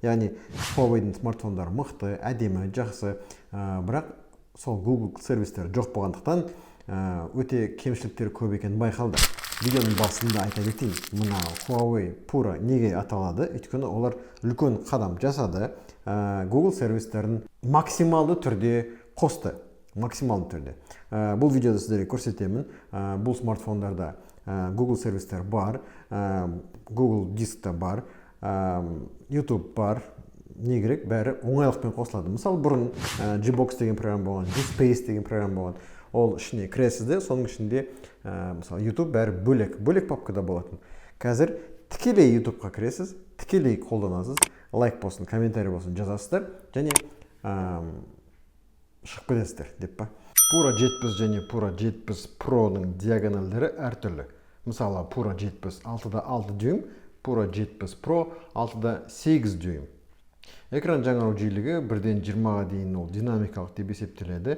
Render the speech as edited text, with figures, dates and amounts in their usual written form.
Яғни Huawei'дің смартфондары мықты, әдемі, жақсы, бірақ сол Google сервистері жоқ болғандықтан өте кемшіліктері көп екені байқалды. Видеоның басында айта кетейін, мына Huawei Pura неге аталады? Өйткені олар үлкен қадам жасады. Google сервистерін максималды түрде қосты. Максималды түрде. Бұл видеода сіздерге көрсетемін. Бұл смартфондарда Google сервистер бар, Google дискта бар, YouTube бар, не керек, бәрі оңайлықпен қосылады. Мысалы, бұрын Gbox деген программа болған, Gspace деген программа болған. Ол ішіне кіресізде, соның ішінде мысалы YouTube бәрі бөлек папкада болатын. Қазір тікелей YouTube-қа кіресіз, тікелей қолданасыз, лайк болсын, комментарий болсын жазасыздар, және шығып кетесіздер деп па. Pura 70 және Pura 70 Pro-ның диагоналдері әртүрлі. Мысалы, Pura 70 6-да 6 дюйм, Pura 70 Pro 6-да 8 дюйм. Экран жаңару жиілігі 1-ден 20-ға дейін ол динамикалық деп есептеледі.